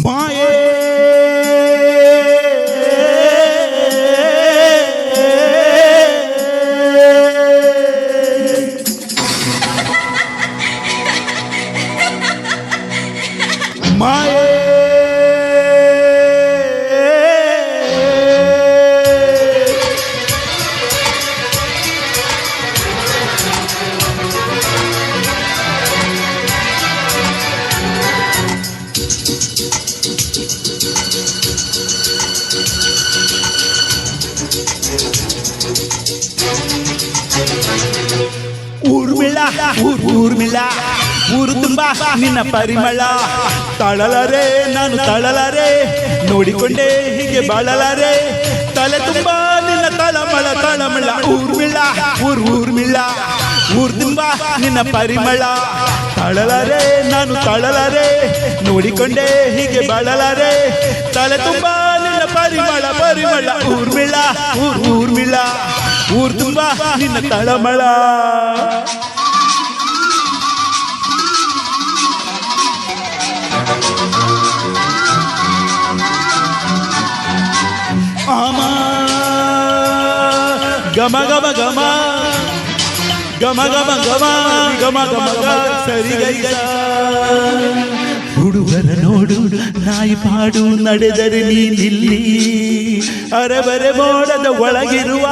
ಮಾಯೇ ಮಾಯೇ ಊರ್ಮಿಳ ಊರ್ಮಿಳ ಊರು ತುಂಬಾ ನಿನ್ನ ಪರಿಮಳ ತಾಳಲಾರೆ ನಾನು ತಾಳಲಾರೆ ನೋಡಿಕೊಂಡೆ ಹೀಗೆ ಬಾಳಲಾರೆ ತಲೆ ತುಂಬಾ ನಿನ್ನ ತಳಮಳ ತಳಮಳ ಊರ್ಮಿಳ ಊರ್ಮಿಳ ಊರು ತುಂಬಾ ನಿನ್ನ ಪರಿಮಳ ತಾಳಲಾರೆ ನಾನು ತಾಳಲಾರೆ ನೋಡಿಕೊಂಡೆ ಹೀಗೆ ಬಾಳಲಾರೆ ತಲೆ ತುಂಬಾ ನಿನ್ನ ಪರಿಮಳ ಪರಿಮಳ ಊರ್ಮಿಳ ಊರ್ಮಿಳ ಊರು ತುಂಬಾ ನಿನ್ನ ತಳಮಳ ಆಮ ಗಮ ಗಮ ಗಮ ಗಮ ಗಮ ಗಮ ಗಮ ಗಮ ಗ ಸರಿ ಗೈಗ ಹುಡುಗರ ನೋಡು ನಾಯಿ ಪಾಡು ನಡೆದರೆ ನೀನಿಲ್ಲಿ ಅರೆಬರೆ ಮೋಡದ ಒಳಗಿರುವ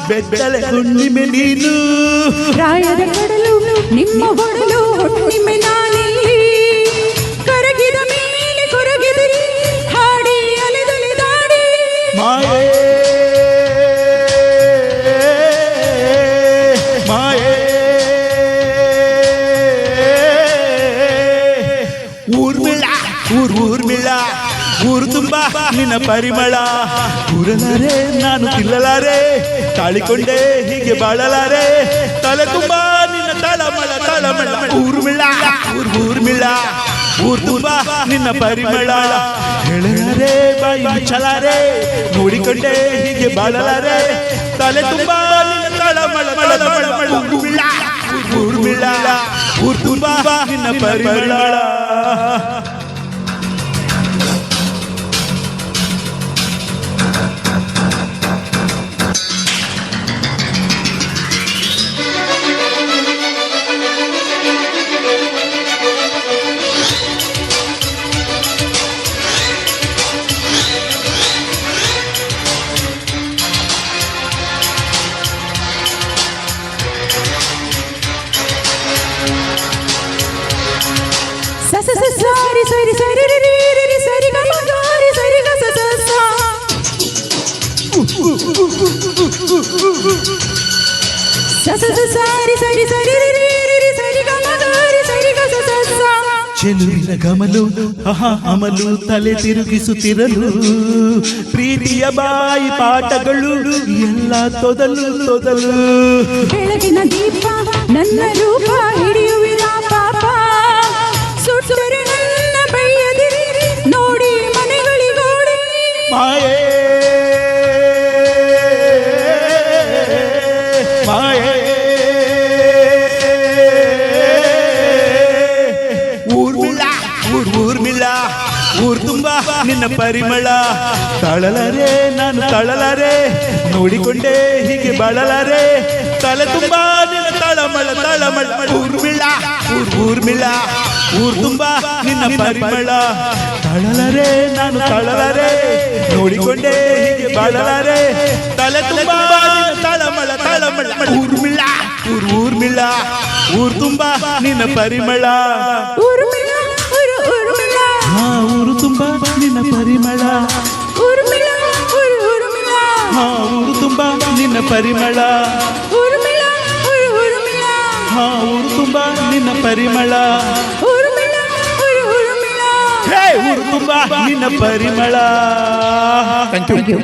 ಬೆತ್ತಲೆ ಹುಣ್ಣಿಮೆ ನೀನು ಪ್ರಾಯದ ಕಡಲು ನಿಮ್ಮ ಒಡಲು ಹುಣ್ಣಿಮೆ ನಾನಿಲ್ಲಿ ಕರಗಿದ ಮೇಲೆ ಕೊರಗಿದಿರಿ ಹಾಡಿ ಅಲೆದಲೆ ದಾಡಿ ಮಾಯೇ ಮಾಯೇ ಊರ್ಮಿಳ ಊರ್ಮಿಳ ಊರು ತುಂಬಾ ನಿನ್ನ ಪರಿಮಳ ಊರಲಾರೆ ನಾನು ತಿಲ್ಲಲಾರೆ ತಾಳಿಕೊಂಡೆ ಹೀಗೆ ಬಾಳಲಾರೆ ತಲೆ ತುಂಬಾ ನಿನ್ನ ತಳಮಳ ತಳಮಳ ಊರ್ಮಿಳ ಊರ್ಮಿಳ ಊರು ತುಂಬಾ ನಿನ್ನ ಪರಿಮಳ ಹೇಳಲಾರೆ ಬಾಯಿ ಮುಚ್ಚಲಾರೆ ನೋಡಿಕೊಂಡೆ ಹೀಗೆ ಬಾಳಲಾರೆ ತಲೆ ತುಂಬಾ ನಿನ್ನ ತಳಮಳ ತಳಮಳ ಊರ್ಮಿಳ ಊರ್ಮಿಳ ಊರು ತುಂಬಾ ನಿನ್ನ ಪರಿಮಳ ಸರಿ ಸರಿ ಸರಿ ರಿ ಸರಿ ಗ ಮ ಗ ರಿ ಸರಿ ಗ ಸ ಸ ಸ ಸರಿ ಸರಿ ಸರಿ ರಿ ಸರಿ ಗ ಮ ಗ ರಿ ಸರಿ ಗ ಸ ಸ ಸ ಚೆಲುವಿನ ಗಮಲು ಅಮಲು ತಲೆ ತಿರುಗಿಸುತ್ತಿರಲು ಪ್ರೀತಿಯ ಬಾಯಿ ಪಾಠಗಳು ಎಲ್ಲ ತೊದಲು ತೊದಲು ಬೆಳಗಿನ ದೀಪ ನನ್ನ ರೂಪ ಹಿಡಿಯುವಿರ ಪಾಪ ಸುಟ್ಟರೆ ನನ್ನ ಬೈಯದಿರಿ ನೋಡಿ ಮನೆಗಳಿಗೋಡಿ ಮಾಯೇ ಮಾಯೇ ಊರ್ಮಿಳ ಊರು ತುಂಬಾ ನಿನ್ನ ಪರಿಮಳ ತಾಳಲಾರೆ ನಾನು ತಾಳಲಾರೆ ನೋಡಿಕೊಂಡೆ ಹೀಗೆ ಬಾಳಲಾರೆ ತಲೆ ತುಂಬಾ ನಿನ್ನ ತಳಮಳ ತಳಮಳ ಊರ್ಮಿಳ ಊರ್ಮಿಳ ಊರು ತುಂಬಾ ನಿನ್ನ ಪರಿಮಳ ತಾಳಲಾರೆ ನಾನು ತಾಳಲಾರೆ ನೋಡಿಕೊಂಡೆ ಹೀಗೆ ಬಾಳಲಾರೆ ತಲೆ ತುಂಬಾ ನಿನ್ನ ತಳಮಳ ತಳಮಳ ಊರ್ಮಿಳ ಊರ್ಮಿಳ ಊರು ತುಂಬಾ ನಿನ್ನ ಪರಿಮಳ ಊರ್ಮಿಳ ಊರ್ಮಿಳ ಹಾ ಊರು ತುಂಬಾ ನಿನ್ನ ಪರಿಮಳ ಊರ್ಮಿಳ ಊರ್ಮಿಳ ಹಾ ಊರು ತುಂಬಾ ನಿನ್ನ ಪರಿಮಳ ಊರ್ಮಿಳ ಊರ್ಮಿಳ ಹಾ ಊರು ತುಂಬಾ ನಿನ್ನ ಪರಿಮಳ ಊರ್ಮಿಳ ಊರ್ಮಿಳ ಹೇ ಊರು ತುಂಬಾ ನಿನ್ನ ಪರಿಮಳ. Thank you.